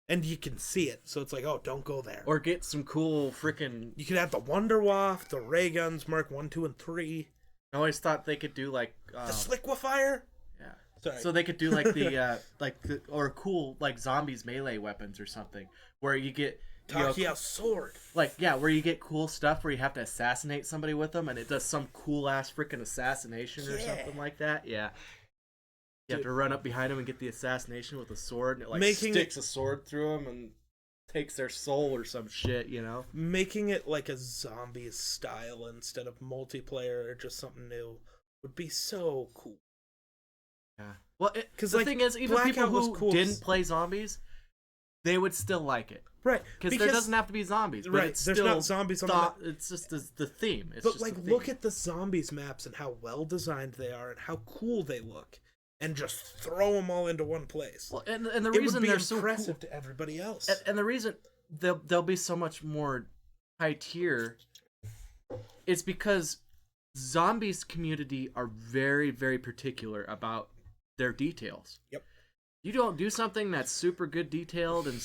And you can see it, so it's like, don't go there. Or get some cool freaking... You could have the Wonder Waff, the ray guns, Mark 1, 2, and 3. I always thought they could do, like... the Sliquifier? Yeah. Sorry. So they could do, like, or cool, like, zombies melee weapons or something, where you get... Takia's sword. Like, where you get cool stuff where you have to assassinate somebody with them, and it does some cool-ass freaking assassination or something like that. Yeah. You have to run up behind them and get the assassination with a sword, and it, like, sticks a sword through them and takes their soul or some shit, Making it like a zombies style instead of multiplayer or just something new would be so cool. Yeah. Well, because the thing is, even people who didn't play zombies, they would still like it. Right. Because there doesn't have to be zombies. But right. There's not zombies on the map. It's just the theme. It's but, just like, look at the zombies maps and how well designed they are and how cool they look. And just throw them all into one place. Well, and the reason they're so impressive to everybody else. And the reason they'll be so much more high tier is because zombies community are very, very particular about their details. Yep. You don't do something that's super good detailed and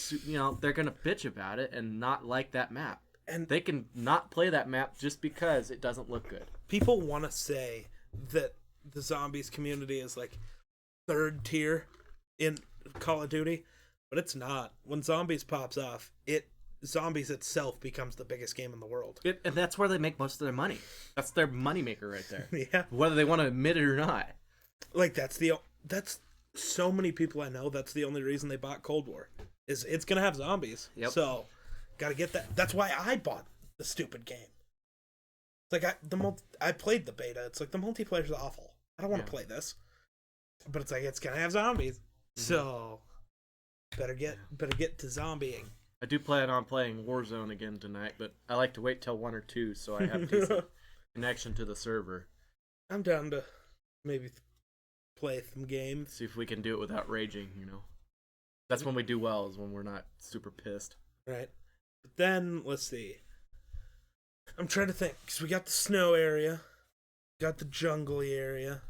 they're gonna bitch about it and not like that map. And They can not play that map just because it doesn't look good. people want to say that the zombies community is like third tier in Call of Duty, but it's not. When zombies pops off, zombies itself becomes the biggest game in the world. And that's where they make most of their money. That's their moneymaker right there. Yeah. Whether they want to admit it or not. Like that's so many people I know, that's the only reason they bought Cold War. Is it's gonna have zombies. Yep. So gotta get that. That's why I bought the stupid game. It's like I played the beta. It's like the multiplayer's awful. I don't want to play this. But it's like it's gonna have zombies. Mm-hmm. So better get to zombieing. I do plan on playing Warzone again tonight, but I like to wait till 1 or 2 so I have decent connection to the server. I'm down to maybe play some games. See if we can do it without raging, That's when we do well, is when we're not super pissed. Right. But then, let's see. I'm trying to think, because we got the snow area, got the jungly area.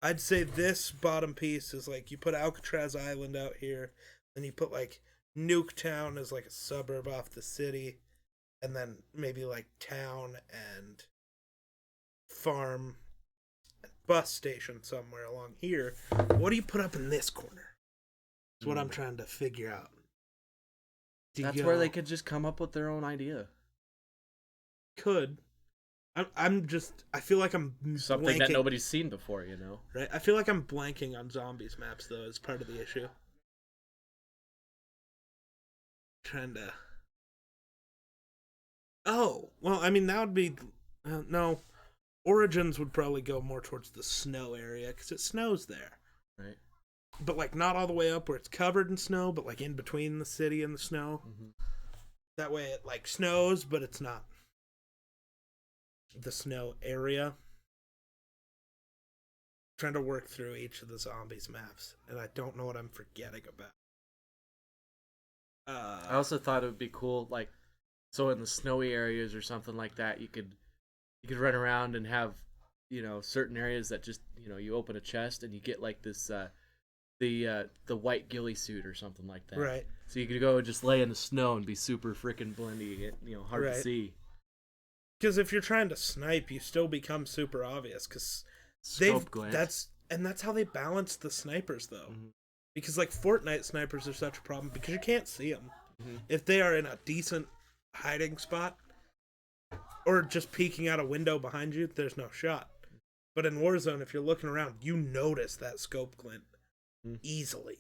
I'd say this bottom piece is like, you put Alcatraz Island out here, then you put like Nuketown as like a suburb off the city, and then maybe like town and farm and bus station somewhere along here. What do you put up in this corner? That's what I'm trying to figure out. That's where they could just come up with their own idea. Could. I feel like I'm something blanking. that nobody's seen before, Right? I feel like I'm blanking on zombies maps, though, as part of the issue. Trying to... Oh, well, I mean, that would be... no. Origins would probably go more towards the snow area, because it snows there. Right. But, like, not all the way up where it's covered in snow, but, like, in between the city and the snow. Mm-hmm. That way it, like, snows, but it's not the snow area. Trying to work through each of the zombies maps, and I don't know what I'm forgetting about. I also thought it would be cool, like, so in the snowy areas or something like that, you could run around and have, certain areas that just, you open a chest and you get like this, the white ghillie suit or something like that. Right. So you could go and just lay in the snow and be super freaking blendy, hard to see. Because if you're trying to snipe, you still become super obvious. Because that's how they balance the snipers, though. Mm-hmm. Because like Fortnite snipers are such a problem because you can't see them. Mm-hmm. If they are in a decent hiding spot or just peeking out a window behind you, there's no shot. But in Warzone, if you're looking around, you notice that scope glint easily.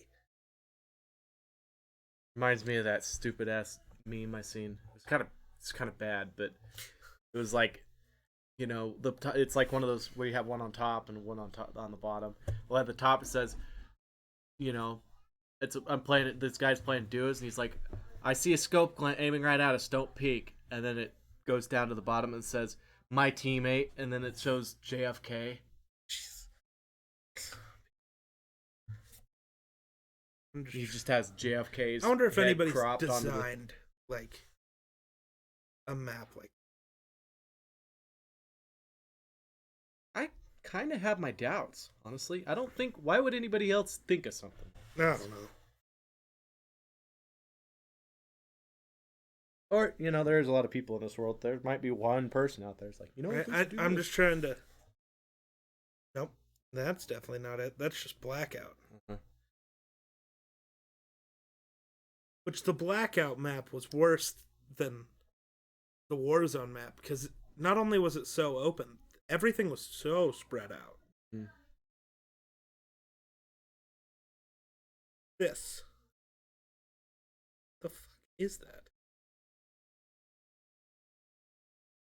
Reminds me of that stupid ass meme I seen. It's kind of bad, but it was like, it's like one of those where you have one on top and one on the bottom. Well, at the top it says, I'm playing it. This guy's playing duos, and he's like, I see a scope glint aiming right at us. Don't peek. And then it goes down to the bottom and says, my teammate, and then it shows JFK. He just has JFK's. I wonder if anybody's cropped designed like a map like. I kind of have my doubts, honestly. I don't think. Why would anybody else think of something? I don't know. Or there's a lot of people in this world. There might be one person out there. It's like, I'm just trying to. Nope, that's definitely not it. That's just Blackout. Mm-hmm. Which the Blackout map was worse than the Warzone map because not only was it so open, everything was so spread out. Mm. This. The fuck is that?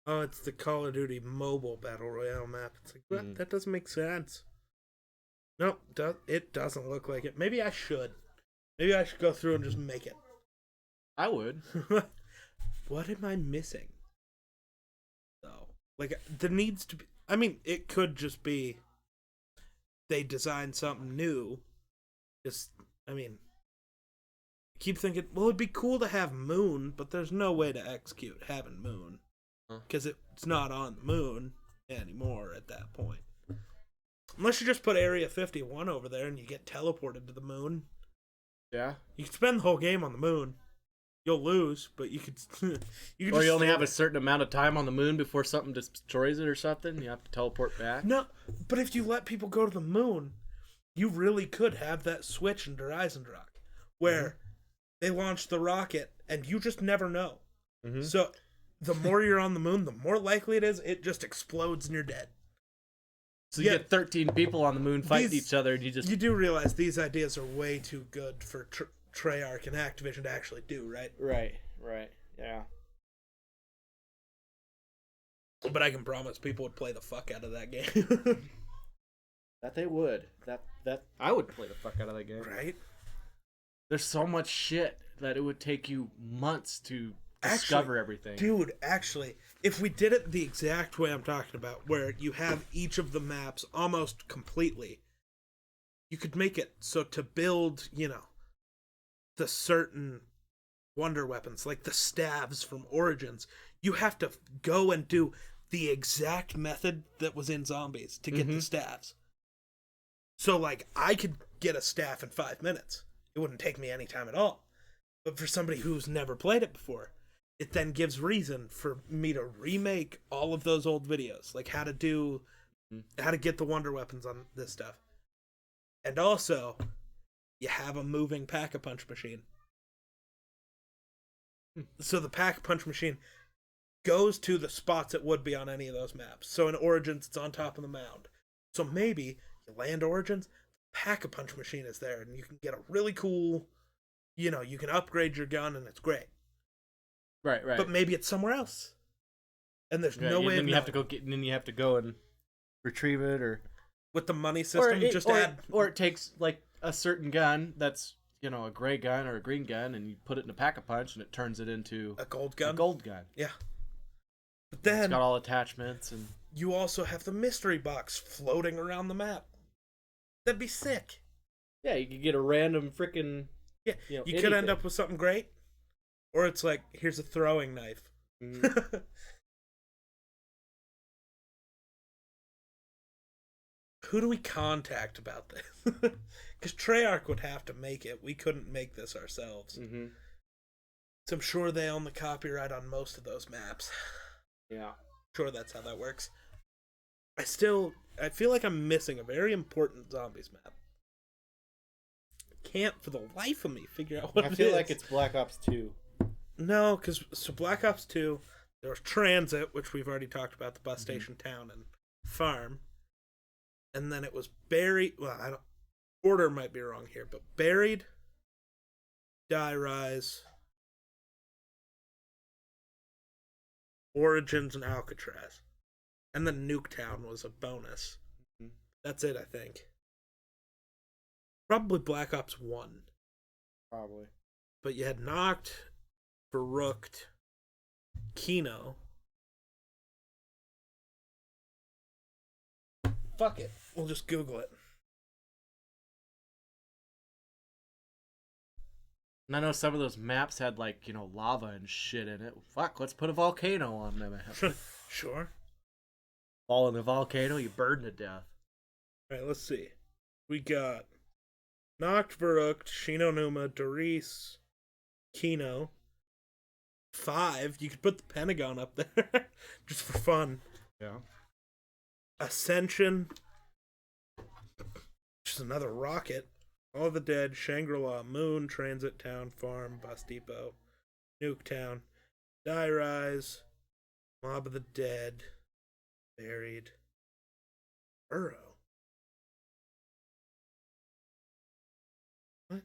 Oh, it's the Call of Duty mobile battle royale map. It's like, what? That doesn't make sense. Nope, it doesn't look like it. Maybe I should. Maybe I should go through and just make it. I would. What am I missing? Though, like, there needs to be. I mean, it could just be they designed something new. I keep thinking, well, it'd be cool to have Moon, but there's no way to execute having Moon. Because it's not on the moon anymore at that point. Unless you just put Area 51 over there and you get teleported to the moon. Yeah. You could spend the whole game on the moon. You'll lose, but you could. You could Or just you only stay have there. a certain amount of time on the moon before something destroys it or something. You have to teleport back. No, but if you let people go to the moon, you really could have that switch in Horizon Rock, where they launch the rocket and you just never know. Mm-hmm. So the more you're on the moon, the more likely it is it just explodes and you're dead. So you get 13 people on the moon fighting These- each other, and you just You do realize these ideas are way too good for Treyarch and Activision to actually do, right? right, yeah. But I can promise people would play the fuck out of that game. That they would. That I would play the fuck out of that game. Right? There's so much shit that it would take you months to discover everything. Dude, actually, if we did it the exact way I'm talking about, where you have each of the maps almost completely, you could make it so to build, the certain wonder weapons, like the staves from Origins, you have to go and do the exact method that was in Zombies to get the staves. So, like, I could get a staff in 5 minutes. It wouldn't take me any time at all. But for somebody who's never played it before, it then gives reason for me to remake all of those old videos, like how to get the wonder weapons on this stuff. And also, you have a moving pack-a-punch machine. So the pack-a-punch machine goes to the spots it would be on any of those maps. So in Origins, it's on top of the mound. So maybe you land Origins, pack-a-punch machine is there, and you can get a really cool, you can upgrade your gun, and it's great. Right. But maybe it's somewhere else, and there's no way. And then of you have to knowing. go get, and then you have to go and retrieve it, or With the money system, or it takes like a certain gun that's a gray gun or a green gun, and you put it in a pack-a-punch, and it turns it into a gold gun. A gold gun. Yeah. But then it's got all attachments, and you also have the mystery box floating around the map. That'd be sick. yeah, you could get a random freaking You could end up with something great, or it's like, here's a throwing knife. Mm. Who do we contact about this? Because Treyarch would have to make it. We couldn't make this ourselves. Mm-hmm. So I'm sure they own the copyright on most of those maps. Yeah. Sure, that's how that works. I feel like I'm missing a very important Zombies map. Can't for the life of me figure out what it is. I feel like it's Black Ops 2. No, because Black Ops 2, there was Transit, which we've already talked about, the bus station, town, and farm. And then it was Buried. Well, order might be wrong here, but Buried, Die Rise, Origins, and Alcatraz. And then Nuketown was a bonus. Mm-hmm. That's it, I think. Probably Black Ops 1. Probably. But you had Noct, Verrückt, Kino. Fuck it. We'll just Google it. And I know some of those maps had lava and shit in it. Fuck, let's put a volcano on the map. Sure. Fall in the volcano, you burn to death. Alright, let's see. We got Noct, Verrückt, Shino Numa, Doris, Kino. 5. You could put the Pentagon up there. Just for fun. Yeah. Ascension. Which is another rocket. All the Dead, Shangri-La, Moon, Transit Town, Farm, Bus Depot, Nuketown, Die Rise, Mob of the Dead, Buried, Burrow. What?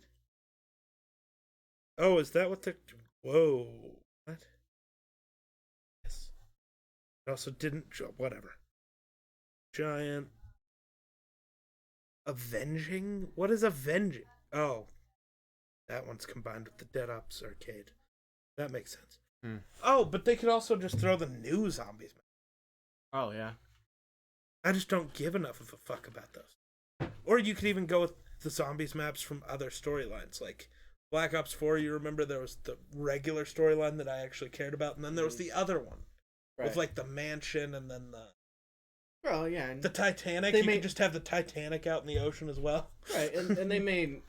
Oh, is that what the... Whoa. What? Yes. It also didn't... Whatever. Giant... Avenging? What is Avenging? Oh. That one's combined with the Dead Ops arcade. That makes sense. Oh, but they could also just throw the new Zombies. Oh, yeah. I just don't give enough of a fuck about those. Or you could even go with the Zombies maps from other storylines. Like Black Ops 4, you remember there was the regular storyline that I actually cared about, and then there was the other one. Right. With like the mansion and then Well, yeah. And the Titanic. You could just have the Titanic out in the ocean as well. Right, and they made,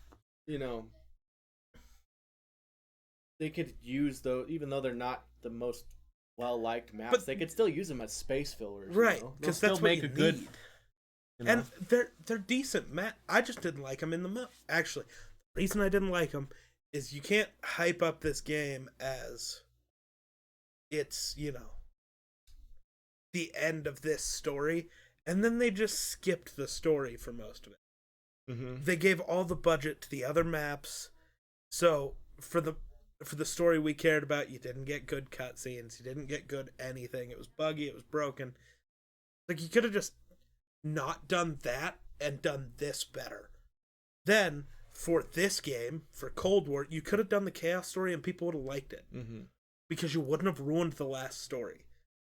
they could use those, even though they're not the most well-liked maps, But- they could still use them as space fillers. Right, They'll because still that's what make you a good. need. You know? And they're decent. Matt, I just didn't like them in the actually. The reason I didn't like them is you can't hype up this game as it's, the end of this story, and then they just skipped the story for most of it. Mm-hmm. They gave all the budget to the other maps. So for the story we cared about, you didn't get good cutscenes, you didn't get good anything. It was buggy, it was broken. Like, you could have just not done that and done this better. Then for this game, for Cold War, you could have done the Chaos story and people would have liked it. Mm-hmm. Because you wouldn't have ruined the last story.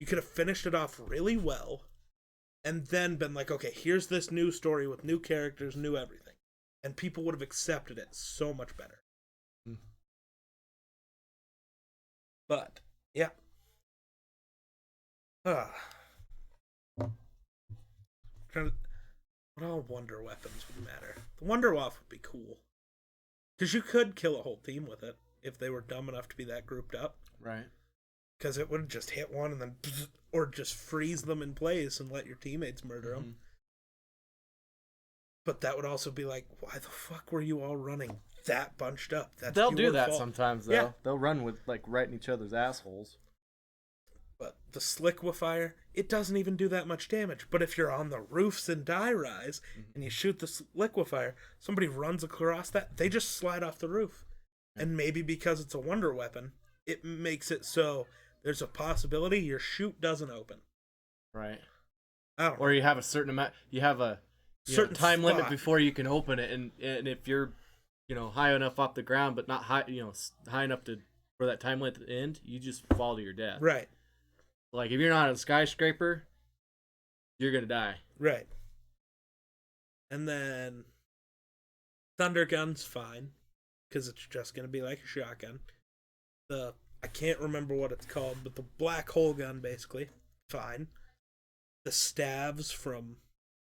You could have finished it off really well and then been like, okay, here's this new story with new characters, new everything. And people would have accepted it so much better. Mm. But, yeah. What all wonder weapons would matter? The Wonder Waff would be cool. Because you could kill a whole team with it if they were dumb enough to be that grouped up. Right. Because it would just hit one and then, or just freeze them in place and let your teammates murder them. Mm-hmm. But that would also be like, why the fuck were you all running that bunched up? That's They'll do your that fault. sometimes, though. Yeah. They'll run with, like, right in each other's assholes. But the Sliquifier, it doesn't even do that much damage. But if you're on the roofs in Die Rise and you shoot the Sliquifier, somebody runs across that, they just slide off the roof. And maybe because it's a wonder weapon, it makes it so there's a possibility your chute doesn't open. Right. I don't know. Or you have a certain amount, you have a Certain time limit spot. before you can open it, and if you're, high enough off the ground, but not high, high enough for that time limit to end, you just fall to your death. Right. Like, if you're not on a skyscraper, you're gonna die. Right. And then Thunder Gun's fine, because it's just going to be like a shotgun. I can't remember what it's called, but the black hole gun, basically, fine. The stabs from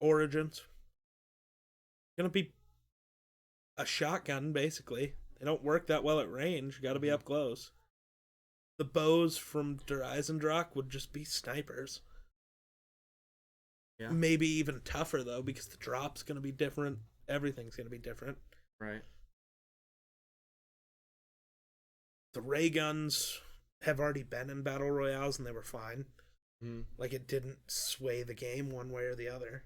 Origins, going to be a shotgun, basically. They don't work that well at range. You got to be up close. The bows from Der Eisendrock would just be snipers. Yeah. Maybe even tougher, though, because the drop's going to be different. Everything's going to be different. Right. The ray guns have already been in battle royales, and they were fine. Mm-hmm. Like, it didn't sway the game one way or the other.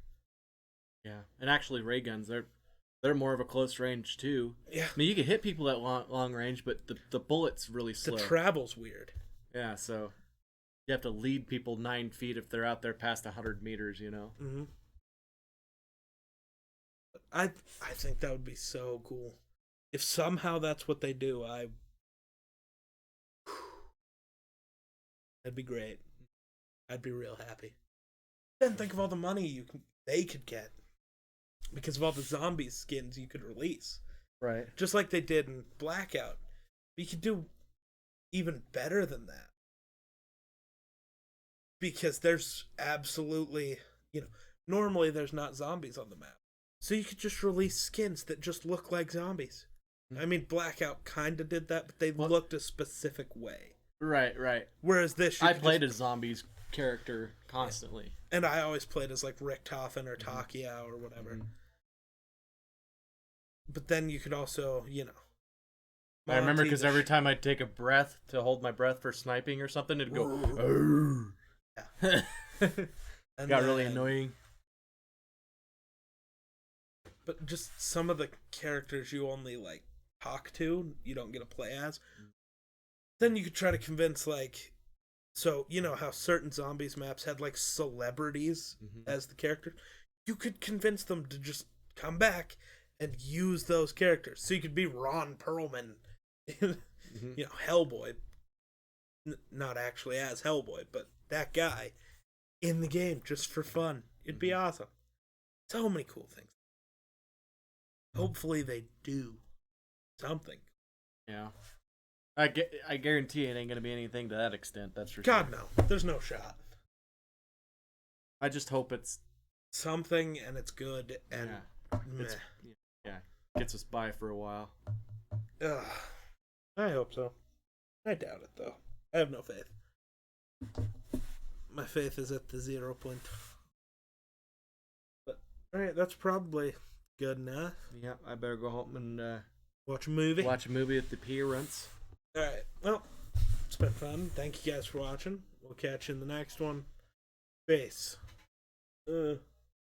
Yeah, and actually, ray guns, they're more of a close range, too. Yeah. I mean, you can hit people at long range, but the bullet's really slow. The travel's weird. Yeah, so you have to lead people 9 feet if they're out there past 100 meters, Mm-hmm. I think that would be so cool. If somehow that's what they do, that'd be great. I'd be real happy. Then think of all the money they could get because of all the zombie skins you could release. Right. Just like they did in Blackout. You could do even better than that. Because there's absolutely, normally there's not zombies on the map. So you could just release skins that just look like zombies. I mean, Blackout kind of did that, but they looked a specific way. Right. Whereas this, I played a zombies character constantly. And I always played as like Richtofen or Takia or whatever. Mm-hmm. But then you could also, I remember because every time time I'd take a breath to hold my breath for sniping or something, it'd go. Yeah. Got really annoying. But just some of the characters you only like talk to, you don't get to play as. Then you could try to convince so you know how certain zombies maps had like celebrities as the characters. You could convince them to just come back and use those characters. So you could be Ron Perlman, Hellboy, not actually as Hellboy, but that guy in the game just for fun. It'd be awesome. So many cool things. Hopefully they do something. Yeah. I guarantee it ain't going to be anything to that extent, that's for God, sure. no. There's no shot. I just hope it's something and it's good and gets us by for a while. I hope so. I doubt it, though. I have no faith. My faith is at the 0 point. But, alright, that's probably good enough. Yeah, I better go home and Watch a movie. watch a movie with the parents. Alright, well, it's been fun. Thank you guys for watching. We'll catch you in the next one. Peace.